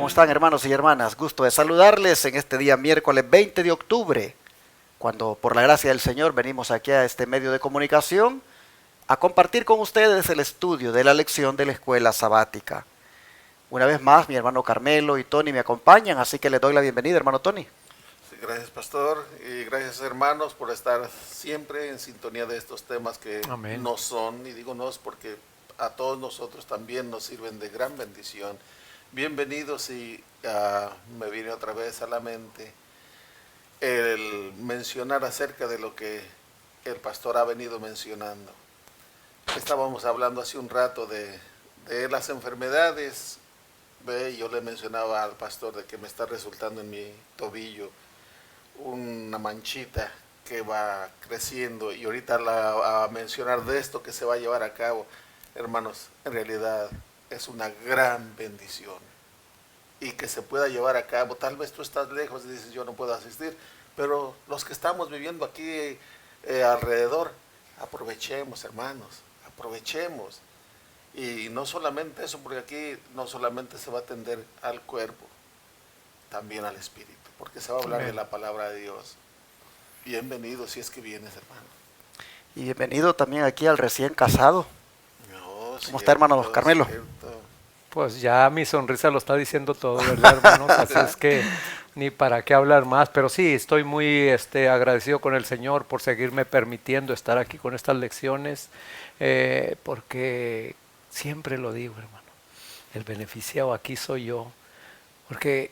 ¿Cómo están, hermanos y hermanas? Gusto de saludarles en este día miércoles 20 de octubre, cuando por la gracia del Señor venimos aquí a este medio de comunicación a compartir con ustedes el estudio de la lección de la escuela sabática. Una vez más, mi hermano Carmelo y Tony me acompañan, así que les doy la bienvenida, hermano Tony. Sí, gracias, pastor, y gracias, hermanos, por estar siempre en sintonía de estos temas que Amén. nos son, y digo nos porque a todos nosotros también nos sirven de gran bendición. Bienvenidos, y me viene otra vez a la mente el mencionar acerca de lo que el pastor ha venido mencionando. Estábamos hablando hace un rato de las enfermedades. Yo le mencionaba al pastor de que me está resultando en mi tobillo una manchita que va creciendo, y ahorita a mencionar de esto que se va a llevar a cabo, hermanos, en realidad es una gran bendición, y que se pueda llevar a cabo. Tal vez tú estás lejos y dices, yo no puedo asistir, pero los que estamos viviendo aquí alrededor, aprovechemos, hermanos, aprovechemos. Y no solamente eso, porque aquí no solamente se va a atender al cuerpo, también al espíritu, porque se va a hablar de la palabra de Dios. Bienvenido si es que vienes, hermano. Y bienvenido también aquí al recién casado. No, ¿Cómo está, hermano Carmelo? Cierto. Pues ya mi sonrisa lo está diciendo todo, ¿verdad, hermanos? Así es que ni para qué hablar más, pero sí, estoy muy agradecido con el Señor por seguirme permitiendo estar aquí con estas lecciones, porque siempre lo digo, hermano, el beneficiado aquí soy yo, porque,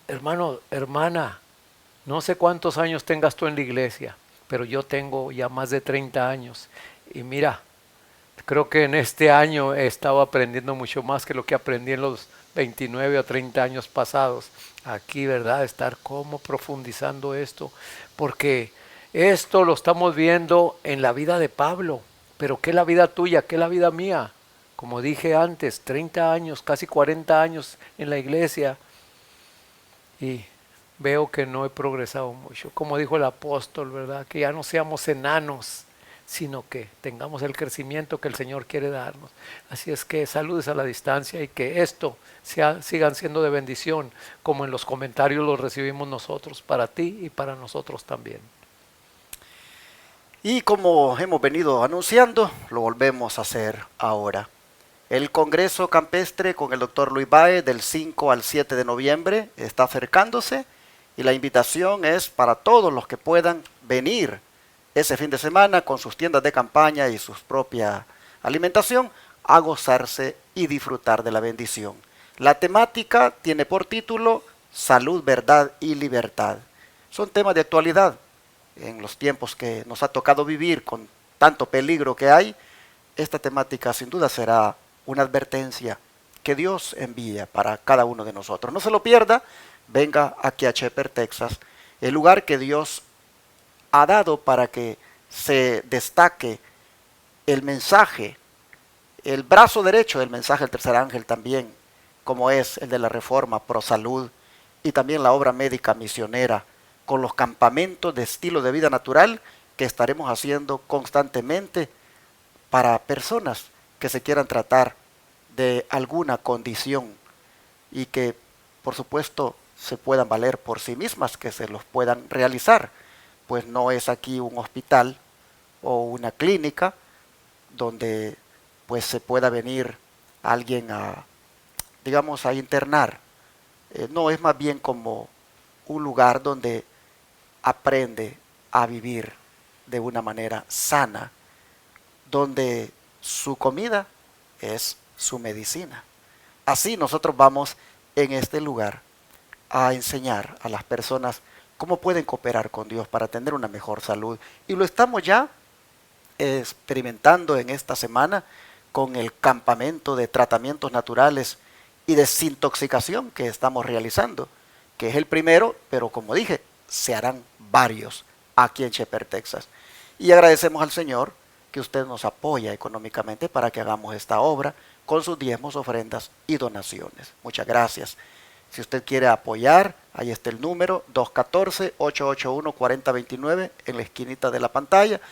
hermano, hermana, no sé cuántos años tengas tú en la iglesia, pero yo tengo ya más de 30 años, y mira, creo que en este año he estado aprendiendo mucho más que lo que aprendí en los 29 o 30 años pasados. Aquí, ¿verdad? Estar como profundizando esto, porque esto lo estamos viendo en la vida de Pablo, pero ¿qué es la vida tuya? ¿Qué es la vida mía? Como dije antes, 30 años, casi 40 años en la iglesia, y veo que no he progresado mucho. Como dijo el apóstol, ¿verdad? Que ya no seamos enanos, sino que tengamos el crecimiento que el Señor quiere darnos. Así es que saludes a la distancia, y que esto sigan siendo de bendición, como en los comentarios los recibimos nosotros, para ti y para nosotros también. Y como hemos venido anunciando, lo volvemos a hacer ahora. El Congreso Campestre con el doctor Luis Baez del 5 al 7 de noviembre está acercándose, y la invitación es para todos los que puedan venir ese fin de semana con sus tiendas de campaña y su propia alimentación a gozarse y disfrutar de la bendición. La temática tiene por título Salud, Verdad y Libertad. Son temas de actualidad en los tiempos que nos ha tocado vivir con tanto peligro que hay. Esta temática sin duda será una advertencia que Dios envía para cada uno de nosotros. No se lo pierda, venga aquí a Shepherd, Texas, el lugar que Dios ha dado para que se destaque el mensaje, el brazo derecho del mensaje del tercer ángel también, como es el de la Reforma Pro Salud, y también la obra médica misionera, con los campamentos de estilo de vida natural que estaremos haciendo constantemente para personas que se quieran tratar de alguna condición y que por supuesto se puedan valer por sí mismas, que se los puedan realizar, pues no es aquí un hospital o una clínica donde pues se pueda venir alguien a, digamos, a internar. No, es más bien como un lugar donde aprende a vivir de una manera sana, donde su comida es su medicina. Así nosotros vamos en este lugar a enseñar a las personas cómo pueden cooperar con Dios para tener una mejor salud. Y lo estamos ya experimentando en esta semana con el campamento de tratamientos naturales y desintoxicación que estamos realizando, que es el primero, pero como dije, se harán varios aquí en Shepherd, Texas. Y agradecemos al Señor que usted nos apoya económicamente para que hagamos esta obra con sus diezmos, ofrendas y donaciones. Muchas gracias. Si usted quiere apoyar, ahí está el número 214-881-4029 en la esquinita de la pantalla,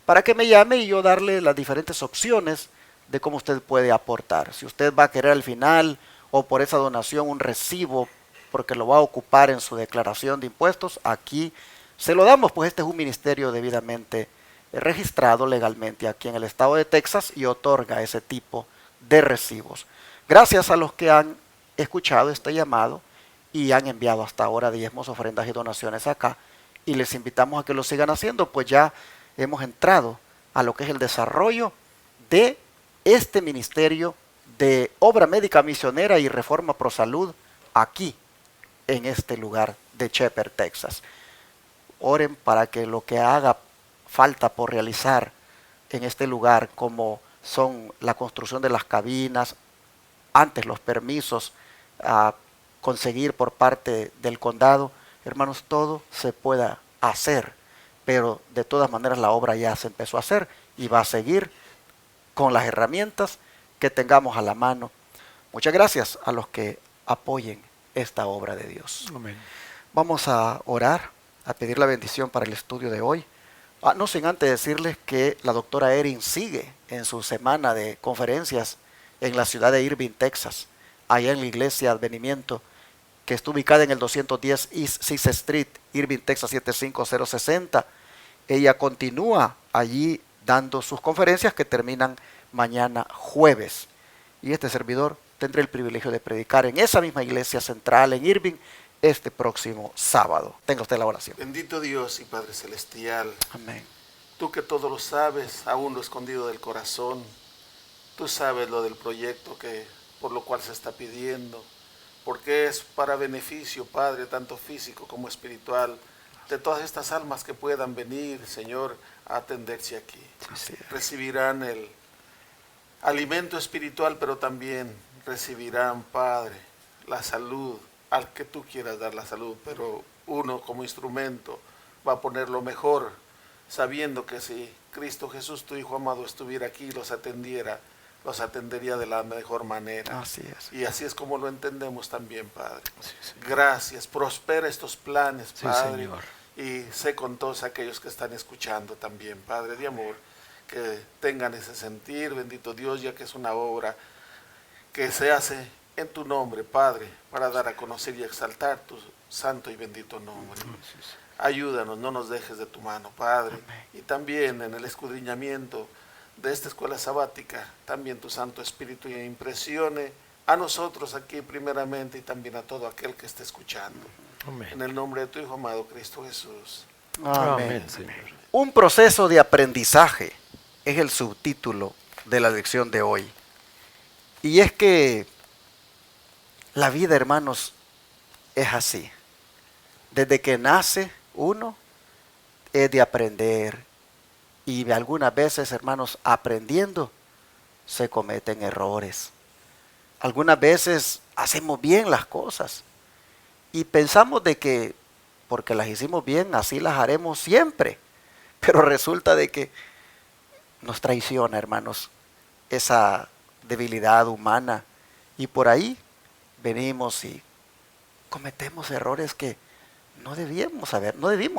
para que me llame y yo darle las diferentes opciones de cómo usted puede aportar. Si usted va a querer al final o por esa donación un recibo porque lo va a ocupar en su declaración de impuestos, aquí se lo damos, pues este es un ministerio debidamente registrado legalmente aquí en el estado de Texas y otorga ese tipo de recibos. Gracias a los que han escuchado este llamado y han enviado hasta ahora diezmos, ofrendas y donaciones acá, y les invitamos a que lo sigan haciendo, pues ya hemos entrado a lo que es el desarrollo de este ministerio de obra médica misionera y reforma pro salud aquí en este lugar de Shepherd, Texas. Oren para que lo que haga falta por realizar en este lugar, como son la construcción de las cabinas, antes los permisos a conseguir por parte del condado, hermanos, todo se pueda hacer, pero de todas maneras la obra ya se empezó a hacer y va a seguir con las herramientas que tengamos a la mano. Muchas gracias a los que apoyen esta obra de Dios. Amén. Vamos a orar, a pedir la bendición para el estudio de hoy. No sin antes decirles que la doctora Erin sigue en su semana de conferencias en la ciudad de Irving, Texas, allá en la iglesia Advenimiento, que está ubicada en el 210 East 6th Street, Irving, Texas 75060. Ella continúa allí dando sus conferencias que terminan mañana jueves. Y este servidor tendré el privilegio de predicar en esa misma iglesia central en Irving este próximo sábado. Tenga usted la oración. Bendito Dios y Padre Celestial, Amén. tú que todo lo sabes, aún lo escondido del corazón, tú sabes lo del proyecto por lo cual se está pidiendo, porque es para beneficio, Padre, tanto físico como espiritual, de todas estas almas que puedan venir, Señor, a atenderse aquí. Sí. Recibirán el alimento espiritual, pero también recibirán, Padre, la salud, al que tú quieras dar la salud, pero uno como instrumento va a poner lo mejor, sabiendo que si Cristo Jesús, tu Hijo amado, estuviera aquí y los atendería de la mejor manera. Así es. Y así es como lo entendemos también, Padre. Sí, Gracias, prospera estos planes, sí, Padre, Señor. y sé con todos aquellos que están escuchando también, Padre de amor, que tengan ese sentir, bendito Dios, ya que es una obra que se hace en tu nombre, Padre, para dar a conocer y exaltar tu santo y bendito nombre. Ayúdanos, no nos dejes de tu mano, Padre. Amén. Y también en el escudriñamiento de esta escuela sabática, también tu Santo Espíritu impresione a nosotros aquí primeramente y también a todo aquel que esté escuchando. Amén. En el nombre de tu Hijo amado, Cristo Jesús. Amén. Amén, Señor. Un proceso de aprendizaje es el subtítulo de la lección de hoy. Y es que la vida, hermanos, es así. Desde que nace uno, es de aprender. Y algunas veces, hermanos, aprendiendo, se cometen errores. Algunas veces hacemos bien las cosas. Y pensamos de que, porque las hicimos bien, así las haremos siempre. Pero resulta de que nos traiciona, hermanos, esa debilidad humana. Y por ahí venimos y cometemos errores que no debimos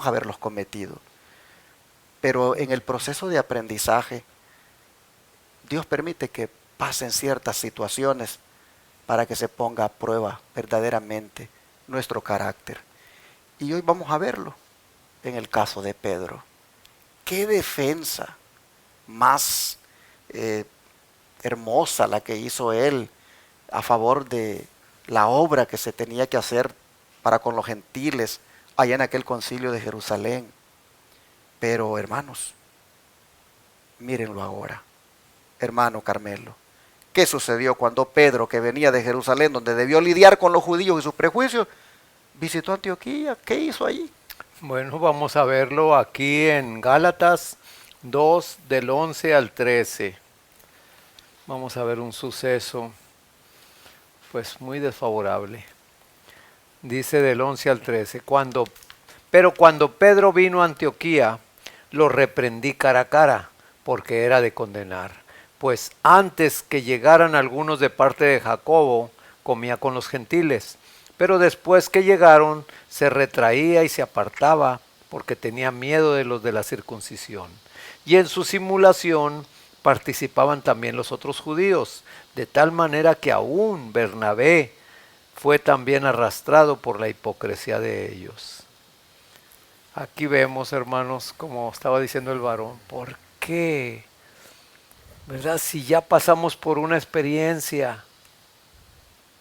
haberlos cometido. Pero en el proceso de aprendizaje, Dios permite que pasen ciertas situaciones para que se ponga a prueba verdaderamente nuestro carácter. Y hoy vamos a verlo en el caso de Pedro. Qué defensa más hermosa la que hizo él a favor de la obra que se tenía que hacer para con los gentiles allá en aquel concilio de Jerusalén. Pero hermanos, mírenlo ahora, hermano Carmelo. ¿Qué sucedió cuando Pedro, que venía de Jerusalén, donde debió lidiar con los judíos y sus prejuicios, visitó Antioquía? ¿Qué hizo allí? Bueno, vamos a verlo aquí en Gálatas 2, del 11 al 13. Vamos a ver un suceso, pues muy desfavorable. Dice del 11 al 13, pero cuando Pedro vino a Antioquía, lo reprendí cara a cara, porque era de condenar. Pues antes que llegaran algunos de parte de Jacobo, comía con los gentiles. Pero después que llegaron, se retraía y se apartaba, porque tenía miedo de los de la circuncisión. Y en su simulación participaban también los otros judíos, de tal manera que aún Bernabé fue también arrastrado por la hipocresía de ellos. Aquí vemos, hermanos, como estaba diciendo el varón, ¿por qué? ¿Verdad? Si ya pasamos por una experiencia,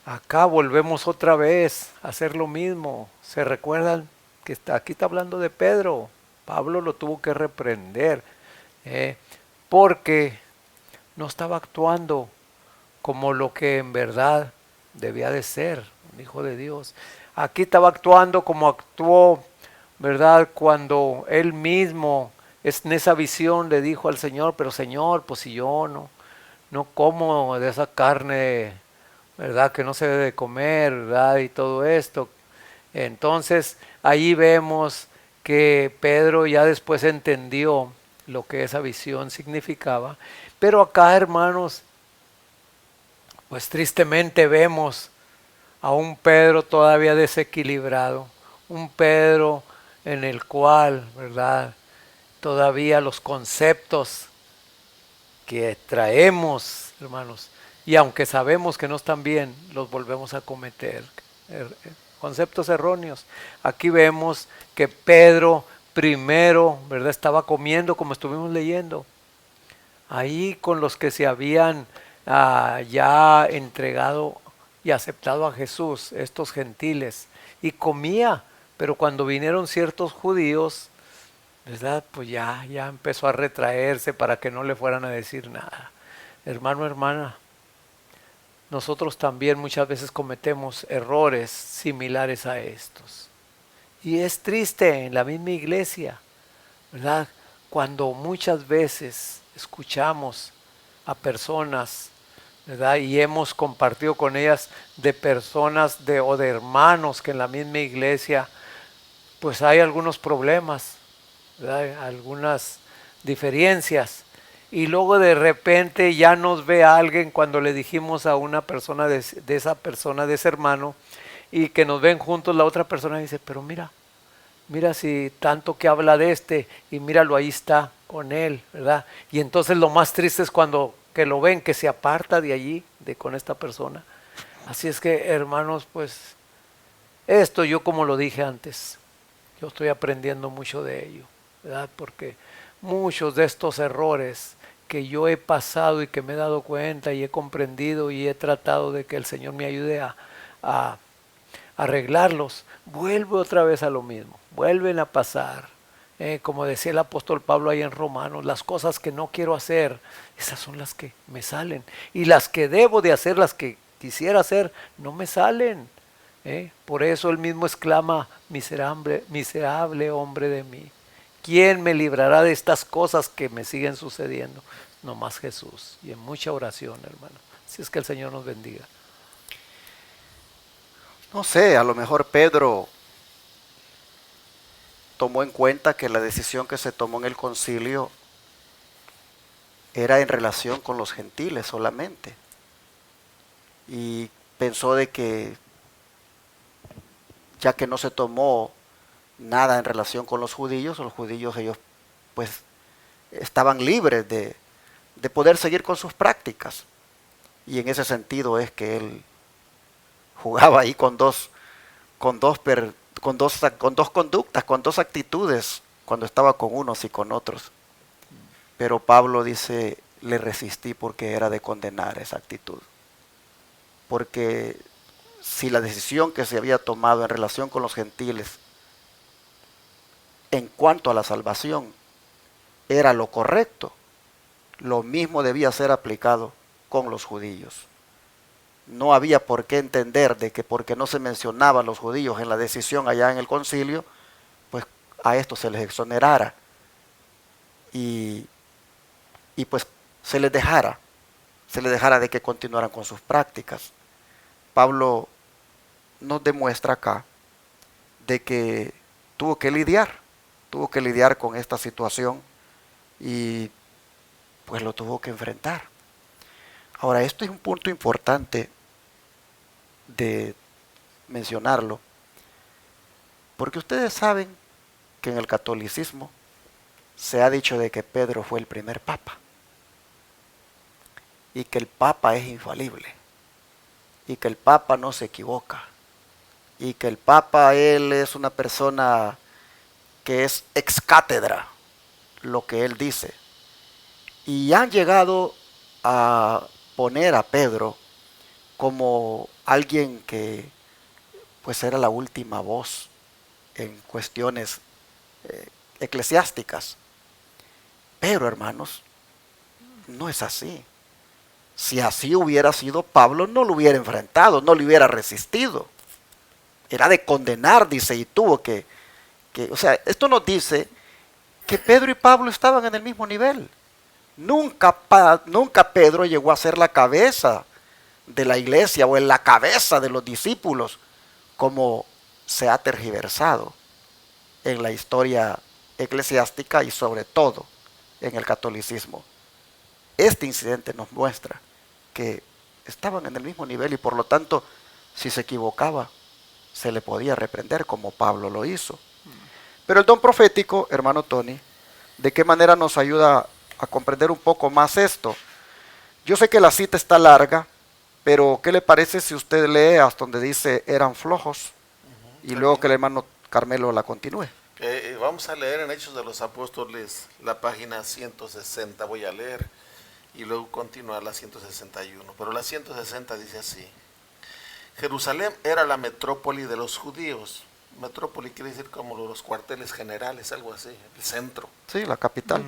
acá volvemos otra vez a hacer lo mismo. ¿Se recuerdan que aquí está hablando de Pedro? Pablo lo tuvo que reprender, porque no estaba actuando como lo que en verdad debía de ser, un hijo de Dios. Aquí estaba actuando como actuó, ¿verdad? Cuando él mismo, en esa visión, le dijo al Señor, pero Señor, pues si yo no como de esa carne, ¿verdad? Que no se debe de comer, ¿verdad? Y todo esto. Entonces, ahí vemos que Pedro ya después entendió lo que esa visión significaba. Pero acá, hermanos, pues tristemente vemos a un Pedro todavía desequilibrado, un Pedro en el cual, ¿verdad? Todavía los conceptos que traemos, hermanos, y aunque sabemos que no están bien, los volvemos a cometer. Conceptos erróneos. Aquí vemos que Pedro primero, ¿verdad? Estaba comiendo, como estuvimos leyendo, ahí con los que se habían ya entregado y aceptado a Jesús, estos gentiles, y comía, pero cuando vinieron ciertos judíos, ¿verdad? Pues ya empezó a retraerse para que no le fueran a decir nada. Hermano, hermana, nosotros también muchas veces cometemos errores similares a estos. Y es triste en la misma iglesia, ¿verdad? Cuando muchas veces escuchamos a personas, ¿verdad? Y hemos compartido con ellas de personas o de hermanos que en la misma iglesia pues hay algunos problemas, ¿verdad? Algunas diferencias. Y luego de repente ya nos ve a alguien cuando le dijimos a una persona de esa persona, de ese hermano, y que nos ven juntos, la otra persona dice, pero mira si tanto que habla de este, y míralo, ahí está con él, ¿verdad? Y entonces lo más triste es cuando que lo ven, que se aparta de allí, con esta persona. Así es que, hermanos, pues, esto yo como lo dije antes, yo estoy aprendiendo mucho de ello, ¿verdad? Porque muchos de estos errores que yo he pasado y que me he dado cuenta y he comprendido y he tratado de que el Señor me ayude a arreglarlos, vuelve otra vez a lo mismo, vuelven a pasar. Como decía el apóstol Pablo ahí en Romanos, las cosas que no quiero hacer, esas son las que me salen. Y las que debo de hacer, las que quisiera hacer, no me salen. Por eso él mismo exclama, miserable hombre de mí. ¿Quién me librará de estas cosas que me siguen sucediendo? No más Jesús. Y en mucha oración, hermano. Así es que el Señor nos bendiga. No sé, a lo mejor Pedro tomó en cuenta que la decisión que se tomó en el concilio era en relación con los gentiles solamente. Y pensó de que ya que no se tomó nada en relación con los judíos ellos pues estaban libres de poder seguir con sus prácticas. Y en ese sentido es que él jugaba ahí con dos conductas, con dos actitudes, cuando estaba con unos y con otros. Pero Pablo dice, le resistí porque era de condenar esa actitud. Porque si la decisión que se había tomado en relación con los gentiles en cuanto a la salvación era lo correcto, lo mismo debía ser aplicado con los judíos. No había por qué entender de que porque no se mencionaba a los judíos en la decisión allá en el concilio, pues a esto se les exonerara y pues se les dejara de que continuaran con sus prácticas. Pablo nos demuestra acá de que tuvo que lidiar con esta situación y pues lo tuvo que enfrentar. Ahora, esto es un punto importante de mencionarlo, porque ustedes saben que en el catolicismo se ha dicho de que Pedro fue el primer papa. y que el Papa es infalible y que el Papa no se equivoca y que el Papa, él es una persona que es ex cátedra, lo que él dice. Y han llegado a poner a Pedro como alguien que pues era la última voz en cuestiones eclesiásticas. Pero hermanos, no es así. Si así hubiera sido, Pablo no lo hubiera enfrentado, no le hubiera resistido. Era de condenar, dice, y tuvo o sea, esto nos dice que Pedro y Pablo estaban en el mismo nivel. Nunca Pedro llegó a ser la cabeza de la iglesia o en la cabeza de los discípulos, como se ha tergiversado en la historia eclesiástica y sobre todo en el catolicismo. Este incidente nos muestra que estaban en el mismo nivel y por lo tanto, si se equivocaba, se le podía reprender como Pablo lo hizo. Pero el don profético, hermano Tony, ¿de qué manera nos ayuda a comprender un poco más esto? Yo sé que la cita está larga, pero ¿qué le parece si usted lee hasta donde dice eran flojos y luego que el hermano Carmelo la continúe? Vamos a leer en Hechos de los Apóstoles la página 160, voy a leer y luego continuar la 161. Pero la 160 dice así: Jerusalén era la metrópoli de los judíos. Metrópoli quiere decir como los cuarteles generales, algo así, el centro. Sí, la capital.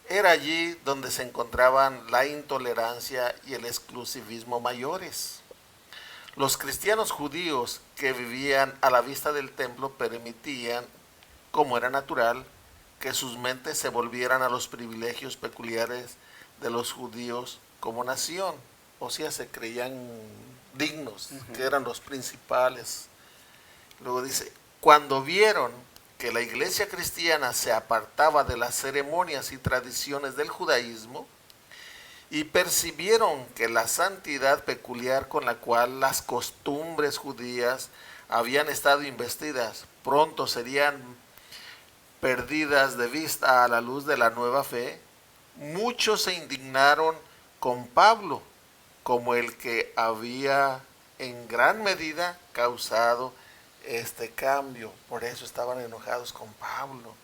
Era allí donde se encontraban la intolerancia y el exclusivismo mayores. Los cristianos judíos que vivían a la vista del templo permitían, como era natural, que sus mentes se volvieran a los privilegios peculiares de los judíos como nación. O sea, se creían dignos, que eran los principales. Luego dice, cuando vieron que la iglesia cristiana se apartaba de las ceremonias y tradiciones del judaísmo y percibieron que la santidad peculiar con la cual las costumbres judías habían estado investidas pronto serían perdidas de vista a la luz de la nueva fe, muchos se indignaron con Pablo como el que había en gran medida causado este cambio. Por eso estaban enojados con Pablo.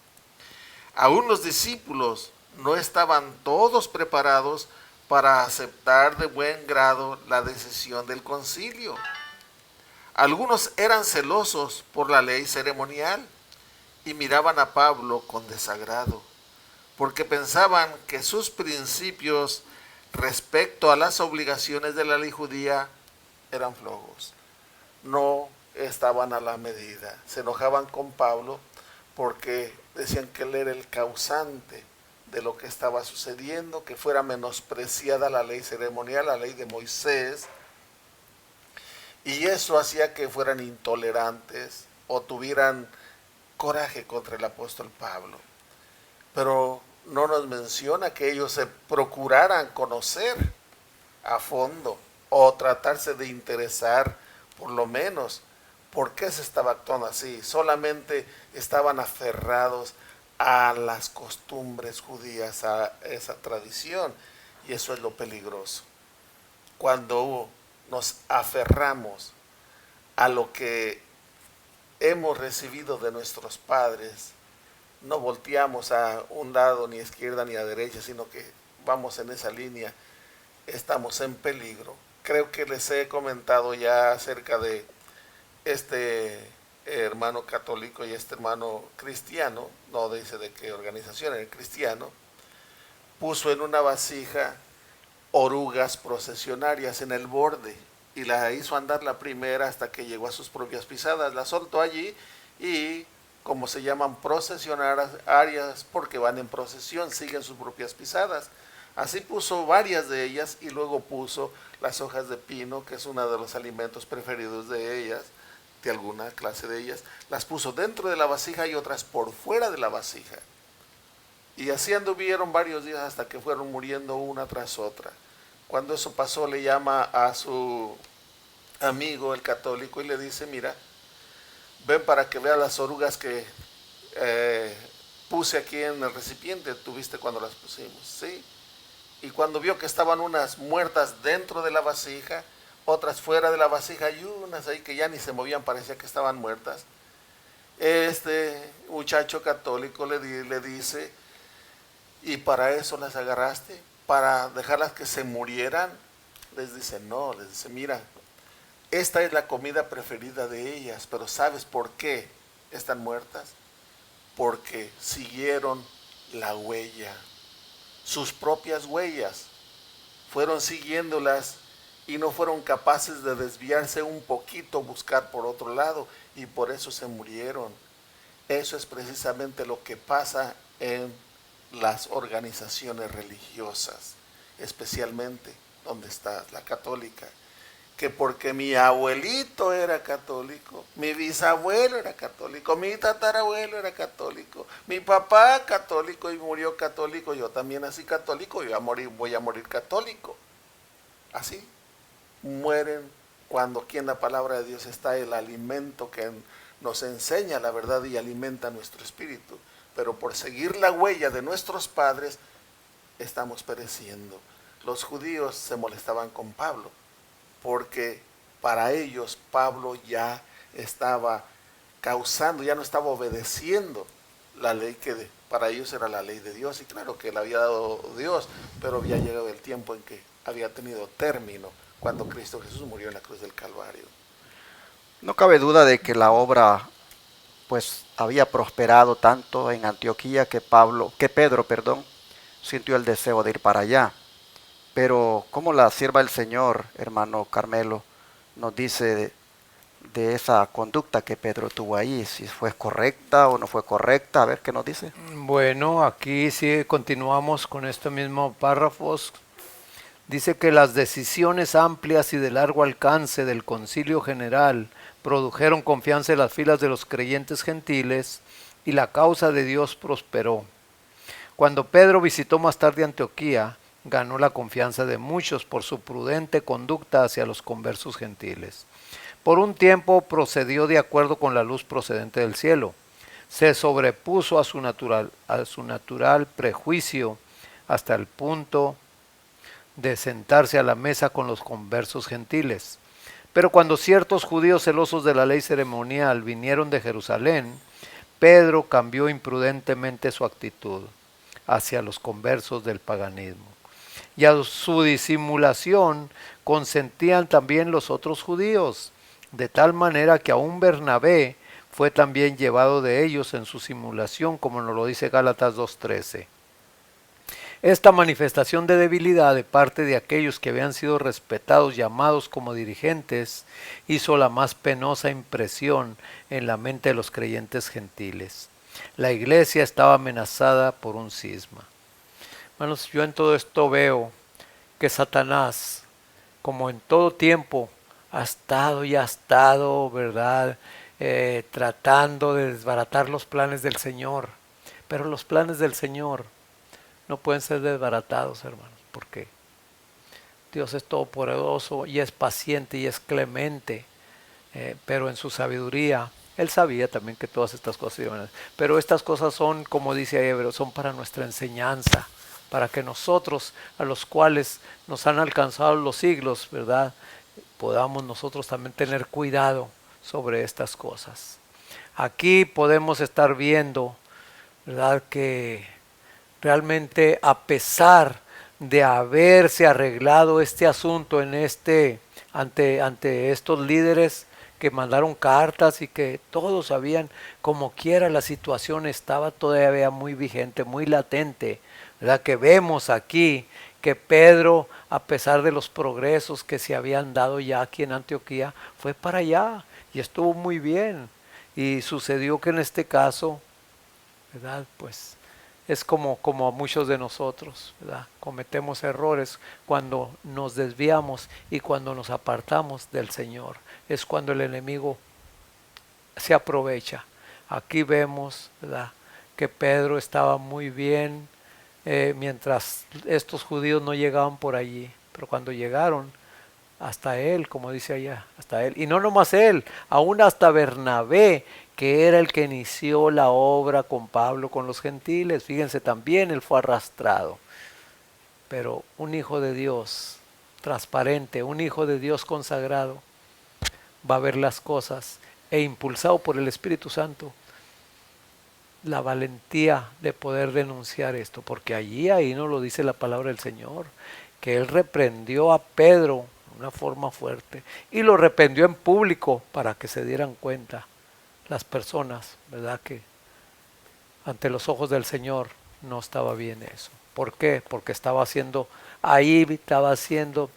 Aún los discípulos no estaban todos preparados para aceptar de buen grado la decisión del concilio. Algunos eran celosos por la ley ceremonial y miraban a Pablo con desagrado, porque pensaban que sus principios respecto a las obligaciones de la ley judía eran flojos. No estaban a la medida. Se enojaban con Pablo porque decían que él era el causante de lo que estaba sucediendo, que fuera menospreciada la ley ceremonial, la ley de Moisés, y eso hacía que fueran intolerantes o tuvieran coraje contra el apóstol Pablo. Pero no nos menciona que ellos se procuraran conocer a fondo o tratarse de interesar por lo menos por qué se estaba actuando así. Solamente estaban aferrados a las costumbres judías, a esa tradición, y eso es lo peligroso. Cuando nos aferramos a lo que hemos recibido de nuestros padres, no volteamos a un lado ni a izquierda ni a derecha, sino que vamos en esa línea, estamos en peligro. Creo que les he comentado ya acerca de este hermano católico y este hermano cristiano, no dice de qué organización, era cristiano, puso en una vasija orugas procesionarias en el borde y la hizo andar la primera hasta que llegó a sus propias pisadas, la soltó allí y como se llaman procesionarias porque van en procesión, siguen sus propias pisadas. Así puso varias de ellas y luego puso las hojas de pino, que es uno de los alimentos preferidos de ellas, de alguna clase de ellas, las puso dentro de la vasija y otras por fuera de la vasija. Y así anduvieron varios días hasta que fueron muriendo una tras otra. Cuando eso pasó, le llama a su amigo, el católico, y le dice, mira, ven para que veas las orugas que puse aquí en el recipiente, ¿tuviste cuando las pusimos? Sí. Y cuando vio que estaban unas muertas dentro de la vasija, otras fuera de la vasija y unas ahí que ya ni se movían, parecía que estaban muertas, este muchacho católico le dice, ¿y para eso las agarraste? ¿Para dejarlas que se murieran? Les dice, no, les dice, mira, esta es la comida preferida de ellas, pero ¿sabes por qué están muertas? Porque siguieron la huella, sus propias huellas, fueron siguiéndolas y no fueron capaces de desviarse un poquito, buscar por otro lado, y por eso se murieron. Eso es precisamente lo que pasa en las organizaciones religiosas, especialmente donde está la católica, que porque mi abuelito era católico, mi bisabuelo era católico, mi tatarabuelo era católico, mi papá católico y murió católico, yo también nací católico y voy a morir católico. Así mueren cuando aquí en la palabra de Dios está el alimento que nos enseña la verdad y alimenta nuestro espíritu, pero por seguir la huella de nuestros padres estamos pereciendo. Los judíos se molestaban con Pablo, porque para ellos Pablo ya estaba causando, ya no estaba obedeciendo la ley que para ellos era la ley de Dios, y claro que la había dado Dios, pero había llegado el tiempo en que había tenido término cuando Cristo Jesús murió en la cruz del Calvario. No cabe duda de que la obra pues había prosperado tanto en Antioquía que Pedro, sintió el deseo de ir para allá. Pero como la sierva del Señor, hermano Carmelo, nos dice de esa conducta que Pedro tuvo ahí, si fue correcta o no fue correcta, a ver qué nos dice. Bueno, aquí sí continuamos con este mismo párrafos. Dice que las decisiones amplias y de largo alcance del Concilio General produjeron confianza en las filas de los creyentes gentiles y la causa de Dios prosperó. Cuando Pedro visitó más tarde Antioquía, ganó la confianza de muchos por su prudente conducta hacia los conversos gentiles. Por un tiempo procedió de acuerdo con la luz procedente del cielo. Se sobrepuso a su natural prejuicio hasta el punto de sentarse a la mesa con los conversos gentiles. Pero cuando ciertos judíos celosos de la ley ceremonial vinieron de Jerusalén, Pedro cambió imprudentemente su actitud hacia los conversos del paganismo. Y a su disimulación consentían también los otros judíos, de tal manera que aún Bernabé fue también llevado de ellos en su simulación, como nos lo dice Gálatas 2:13. Esta manifestación de debilidad de parte de aquellos que habían sido respetados, llamados como dirigentes, hizo la más penosa impresión en la mente de los creyentes gentiles. La iglesia estaba amenazada por un cisma. Hermanos, yo en todo esto veo que Satanás, como en todo tiempo, ha estado, ¿verdad?, tratando de desbaratar los planes del Señor. Pero los planes del Señor no pueden ser desbaratados, hermanos, porque Dios es todopoderoso y es paciente y es clemente, pero en su sabiduría, Él sabía también que todas estas cosas iban a... Pero estas cosas son, como dice Hebreo, son para nuestra enseñanza, para que nosotros, a los cuales nos han alcanzado los siglos, ¿verdad?, podamos nosotros también tener cuidado sobre estas cosas. Aquí podemos estar viendo, ¿verdad?, que realmente a pesar de haberse arreglado este asunto en ante estos líderes que mandaron cartas y que todos sabían, como quiera la situación estaba todavía muy vigente, muy latente, ¿verdad?, que vemos aquí que Pedro, a pesar de los progresos que se habían dado ya aquí en Antioquía, fue para allá y estuvo muy bien. Y sucedió que en este caso, ¿verdad?, pues es como a muchos de nosotros, ¿verdad?, cometemos errores cuando nos desviamos y cuando nos apartamos del Señor. Es cuando el enemigo se aprovecha. Aquí vemos, ¿verdad?, que Pedro estaba muy bien mientras estos judíos no llegaban por allí, pero cuando llegaron, hasta él, como dice allá, hasta él, y no nomás él, aún hasta Bernabé, que era el que inició la obra con Pablo, con los gentiles, fíjense, también él fue arrastrado. pero un hijo de Dios transparente, un hijo de Dios consagrado, va a ver las cosas e impulsado por el Espíritu Santo, la valentía de poder denunciar esto, porque ahí nos lo dice la palabra del Señor, que Él reprendió a Pedro de una forma fuerte y lo reprendió en público para que se dieran cuenta las personas, ¿verdad? Que ante los ojos del Señor no estaba bien eso. ¿Por qué? Porque estaba haciendo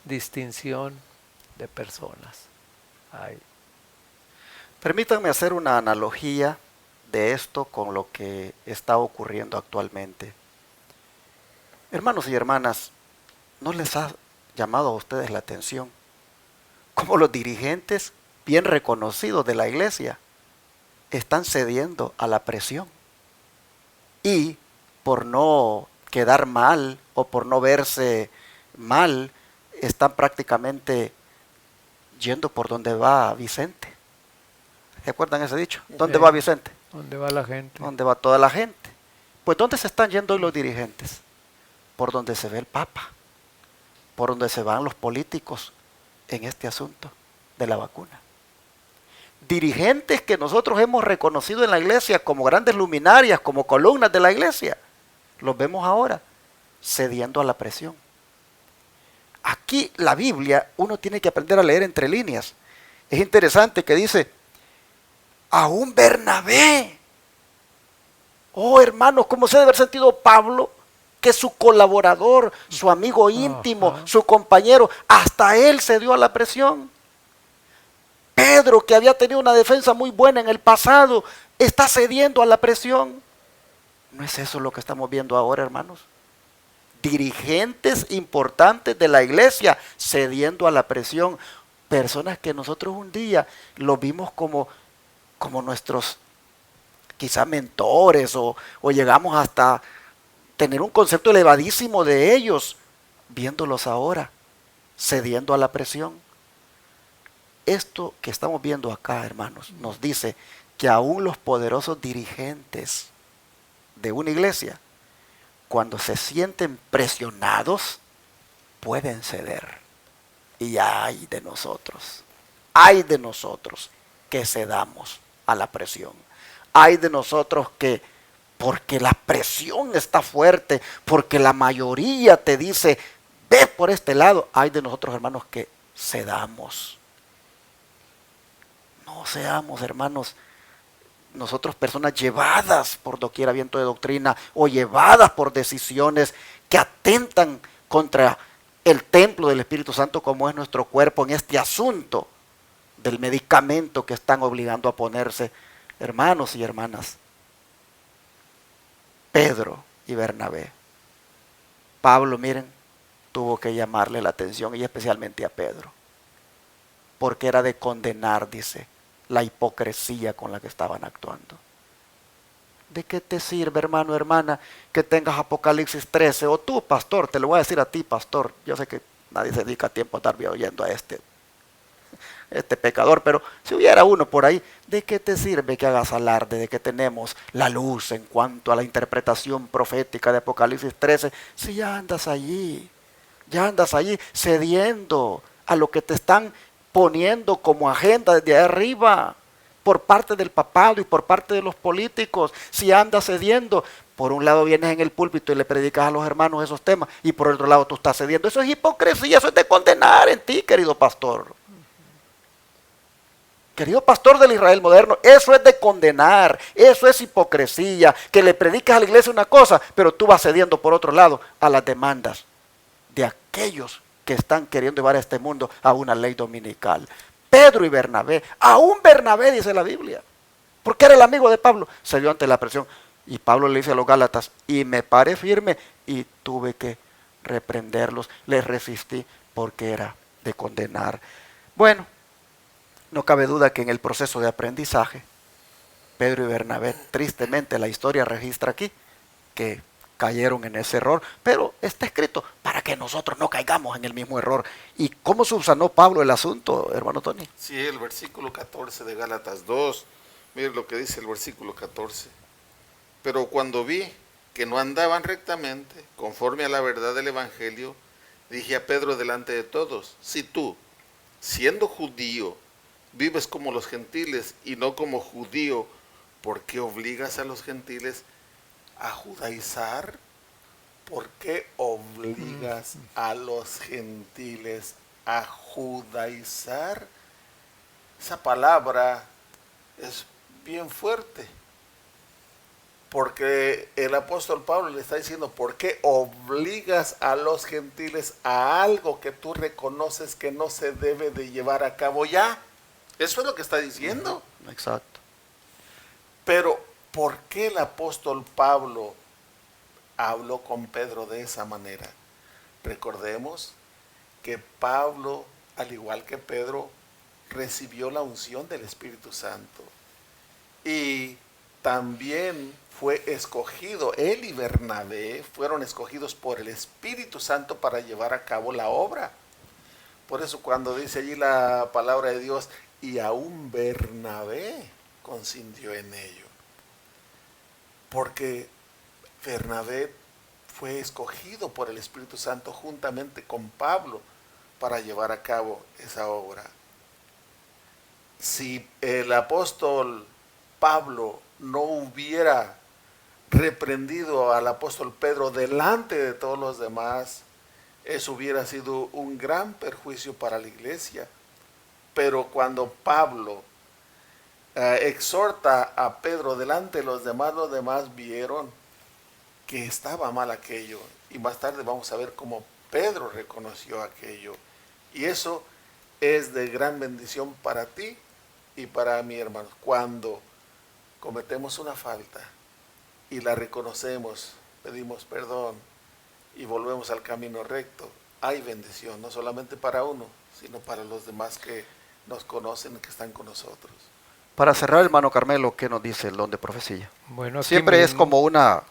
distinción de personas. Ahí. Permítanme hacer una analogía de esto con lo que está ocurriendo actualmente. Hermanos y hermanas, ¿no les ha llamado a ustedes la atención cómo los dirigentes bien reconocidos de la iglesia están cediendo a la presión? Y por no quedar mal o por no verse mal, están prácticamente yendo por donde va Vicente. ¿Recuerdan ese dicho? ¿Dónde va Vicente? ¿Dónde va la gente? ¿Dónde va toda la gente? Pues ¿dónde se están yendo hoy los dirigentes? Por donde se ve el Papa, por donde se van los políticos en este asunto de la vacuna. Dirigentes que nosotros hemos reconocido en la iglesia como grandes luminarias, como columnas de la iglesia, los vemos ahora cediendo a la presión. Aquí la Biblia uno tiene que aprender a leer entre líneas. Es interesante que dice, aún Bernabé. Oh hermanos, ¿cómo se debe haber sentido Pablo? Que su colaborador, su amigo íntimo, su compañero, hasta él cedió a la presión. Pedro, que había tenido una defensa muy buena en el pasado, está cediendo a la presión. ¿No es eso lo que estamos viendo ahora, hermanos? Dirigentes importantes de la iglesia cediendo a la presión. Personas que nosotros un día los vimos como nuestros quizá mentores o llegamos hasta tener un concepto elevadísimo de ellos, viéndolos ahora cediendo a la presión. Esto que estamos viendo acá, hermanos, nos dice que aún los poderosos dirigentes de una iglesia, cuando se sienten presionados, pueden ceder. Y ay de nosotros que cedamos a la presión. Ay de nosotros que, porque la presión está fuerte, porque la mayoría te dice, ve por este lado, ay de nosotros, hermanos, que cedamos. No seamos, hermanos, nosotros personas llevadas por doquiera viento de doctrina o llevadas por decisiones que atentan contra el templo del Espíritu Santo como es nuestro cuerpo en este asunto del medicamento que están obligando a ponerse. Hermanos y hermanas, Pedro y Bernabé, Pablo, miren, tuvo que llamarle la atención y especialmente a Pedro, porque era de condenar, dice, la hipocresía con la que estaban actuando. ¿De qué te sirve, hermano, hermana, que tengas Apocalipsis 13? O tú, pastor, te lo voy a decir a ti, pastor. Yo sé que nadie se dedica tiempo a estar oyendo a este pecador, pero si hubiera uno por ahí, ¿de qué te sirve que hagas alarde de que tenemos la luz en cuanto a la interpretación profética de Apocalipsis 13? Si ya andas allí cediendo a lo que te están poniendo como agenda desde arriba, por parte del papado y por parte de los políticos. Si andas cediendo, por un lado vienes en el púlpito y le predicas a los hermanos esos temas, y por otro lado tú estás cediendo. Eso es hipocresía, eso es de condenar en ti, querido pastor. Querido pastor del Israel moderno, eso es de condenar, eso es hipocresía, que le predicas a la iglesia una cosa, pero tú vas cediendo por otro lado a las demandas de aquellos que están queriendo llevar a este mundo a una ley dominical. Pedro y Bernabé, aún Bernabé dice la Biblia, porque era el amigo de Pablo, se dio ante la presión. Y Pablo le dice a los Gálatas, y me paré firme y tuve que reprenderlos, les resistí porque era de condenar. Bueno, no cabe duda que en el proceso de aprendizaje, Pedro y Bernabé, tristemente la historia registra aquí, que cayeron en ese error, pero está escrito para que nosotros no caigamos en el mismo error. ¿Y cómo subsanó Pablo el asunto, hermano Tony? Sí, el versículo 14 de Gálatas 2, mire lo que dice el versículo 14. Pero cuando vi que no andaban rectamente, conforme a la verdad del Evangelio, dije a Pedro delante de todos, si tú, siendo judío, vives como los gentiles y no como judío, ¿por qué obligas a los gentiles a judaizar? ¿Por qué obligas a los gentiles a judaizar? Esa palabra es bien fuerte, porque el apóstol Pablo le está diciendo, ¿por qué obligas a los gentiles a algo que tú reconoces que no se debe de llevar a cabo ya? Eso es lo que está diciendo. Exacto. Pero, ¿por qué el apóstol Pablo habló con Pedro de esa manera? Recordemos que Pablo, al igual que Pedro, recibió la unción del Espíritu Santo. Y también fue escogido, él y Bernabé fueron escogidos por el Espíritu Santo para llevar a cabo la obra. Por eso cuando dice allí la palabra de Dios, y aún Bernabé consintió en ello. Porque Bernabé fue escogido por el Espíritu Santo juntamente con Pablo para llevar a cabo esa obra. Si el apóstol Pablo no hubiera reprendido al apóstol Pedro delante de todos los demás, eso hubiera sido un gran perjuicio para la iglesia. Pero cuando Pablo exhorta a Pedro delante de los demás vieron que estaba mal aquello. Y más tarde vamos a ver cómo Pedro reconoció aquello. Y eso es de gran bendición para ti y para mí, hermanos. Cuando cometemos una falta y la reconocemos, pedimos perdón y volvemos al camino recto, hay bendición, no solamente para uno, sino para los demás que nos conocen, que están con nosotros. Para cerrar, hermano Carmelo, ¿qué nos dice el don de profecía? Bueno, Siempre es como una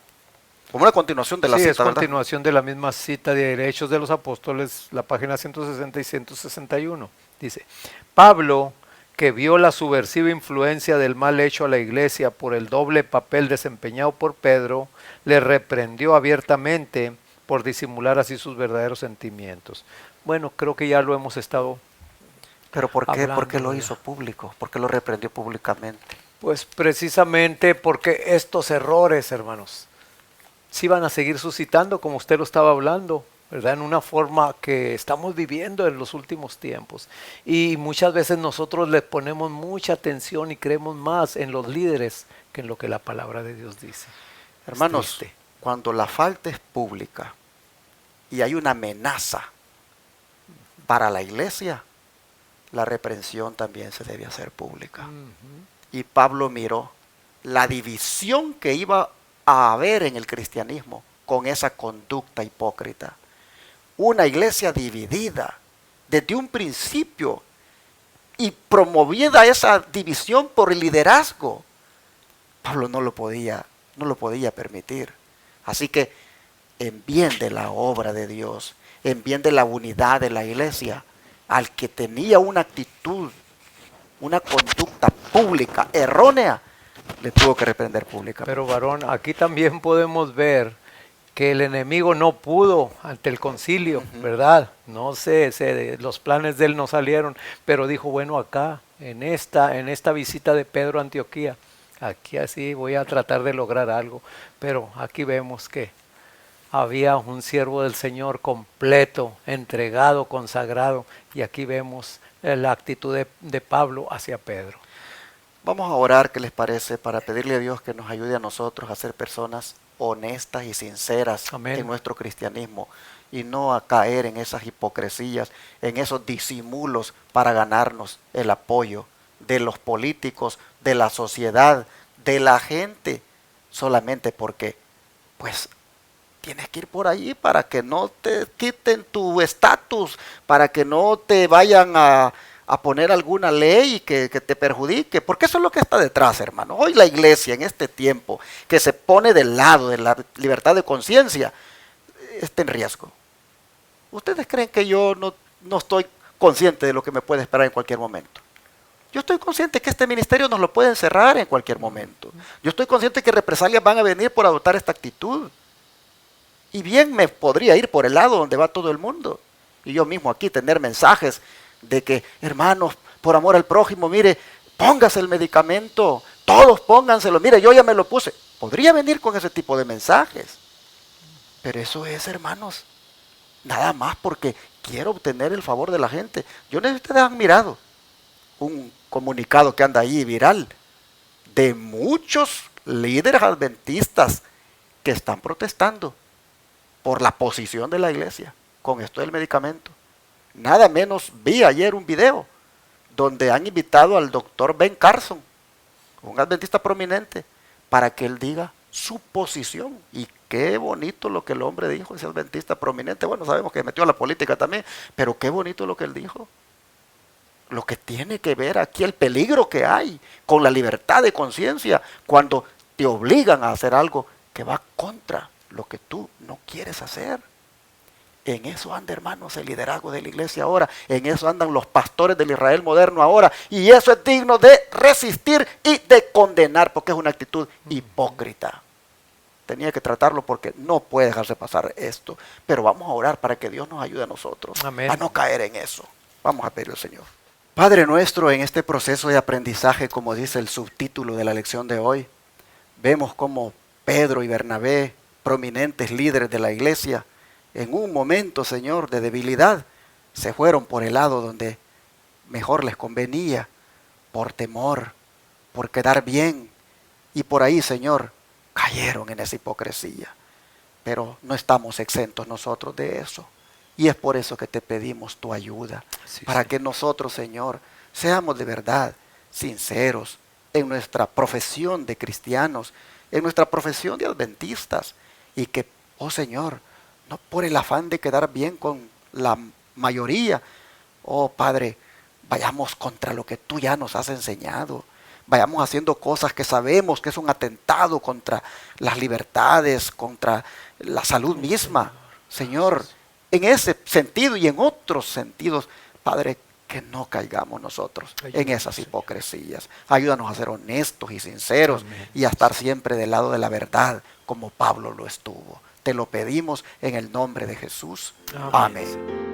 continuación de la sí, cita, es ¿verdad? continuación de la misma cita de Hechos de los Apóstoles, la página 160 y 161. Dice, Pablo, que vio la subversiva influencia del mal hecho a la iglesia por el doble papel desempeñado por Pedro, le reprendió abiertamente por disimular así sus verdaderos sentimientos. Bueno, creo que ya lo hemos estado Pero ¿por qué? hablando, ¿Por qué lo ¿verdad? hizo público? ¿Por qué lo reprendió públicamente? Pues precisamente porque estos errores, hermanos, sí van a seguir suscitando, como usted lo estaba hablando, ¿verdad? En una forma que estamos viviendo en los últimos tiempos. Y muchas veces nosotros les ponemos mucha atención y creemos más en los líderes que en lo que la palabra de Dios dice. Hermanos, Es triste. cuando la falta es pública y hay una amenaza para la iglesia, la reprensión también se debe hacer pública. Y Pablo miró la división que iba a haber en el cristianismo con esa conducta hipócrita. Una iglesia dividida desde un principio y promovida esa división por el liderazgo. Pablo no lo podía permitir. Así que en bien de la obra de Dios, en bien de la unidad de la iglesia, al que tenía una actitud, una conducta pública errónea, le tuvo que reprender públicamente. Pero varón, aquí también podemos ver que el enemigo no pudo ante el concilio, ¿verdad? No sé, los planes de él no salieron, pero dijo, bueno, acá, en esta visita de Pedro a Antioquía, aquí así voy a tratar de lograr algo. Pero aquí vemos que había un siervo del Señor completo, entregado, consagrado, y aquí vemos la actitud de Pablo hacia Pedro. Vamos a orar, ¿qué les parece? Para pedirle a Dios que nos ayude a nosotros a ser personas honestas y sinceras Amén. en nuestro cristianismo y no a caer en esas hipocresías, en esos disimulos para ganarnos el apoyo de los políticos, de la sociedad, de la gente, solamente porque, pues, tienes que ir por ahí para que no te quiten tu estatus, para que no te vayan a poner alguna ley que te perjudique, porque eso es lo que está detrás, hermano. Hoy la iglesia en este tiempo que se pone del lado de la libertad de conciencia está en riesgo. ¿Ustedes creen que yo no estoy consciente de lo que me puede esperar en cualquier momento? Yo estoy consciente que este ministerio nos lo pueden cerrar en cualquier momento. Yo estoy consciente que represalias van a venir por adoptar esta actitud. Y bien me podría ir por el lado donde va todo el mundo. Y yo mismo aquí tener mensajes de que, hermanos, por amor al prójimo, mire, póngase el medicamento, todos pónganselo, mire, yo ya me lo puse. Podría venir con ese tipo de mensajes. Pero eso es, hermanos, nada más porque quiero obtener el favor de la gente. Yo no sé si ustedes han mirado un comunicado que anda ahí viral de muchos líderes adventistas que están protestando por la posición de la iglesia con esto del medicamento. Nada menos vi ayer un video donde han invitado al doctor Ben Carson, un adventista prominente, para que él diga su posición. Y qué bonito lo que el hombre dijo, ese adventista prominente. Bueno, sabemos que metió a la política también, pero qué bonito lo que él dijo. Lo que tiene que ver aquí, el peligro que hay con la libertad de conciencia cuando te obligan a hacer algo que va contra lo que tú no quieres hacer. En eso anda, hermanos, el liderazgo de la iglesia ahora. En eso andan los pastores del Israel moderno ahora. Y eso es digno de resistir y de condenar, porque es una actitud hipócrita. Tenía que tratarlo porque no puede dejarse pasar esto. Pero vamos a orar para que Dios nos ayude a nosotros. Amén. A no caer en eso. Vamos a pedir al Señor. Padre nuestro, en este proceso de aprendizaje, como dice el subtítulo de la lección de hoy, vemos como Pedro y Bernabé, prominentes líderes de la iglesia, en un momento, Señor, de debilidad, se fueron por el lado donde mejor les convenía, por temor, por quedar bien, y por ahí, Señor, cayeron en esa hipocresía. Pero no estamos exentos nosotros de eso. Y es por eso que te pedimos tu ayuda, para que nosotros, Señor, seamos de verdad sinceros en nuestra profesión de cristianos, en nuestra profesión de adventistas, y que, oh Señor, no por el afán de quedar bien con la mayoría, oh Padre, vayamos contra lo que tú ya nos has enseñado, vayamos haciendo cosas que sabemos que es un atentado contra las libertades, contra la salud misma, Señor. En ese sentido y en otros sentidos, Padre, que no caigamos nosotros en esas hipocresías. Ayúdanos a ser honestos y sinceros. Amén. Y a estar siempre del lado de la verdad, como Pablo lo estuvo. Te lo pedimos en el nombre de Jesús. Amén. Amén.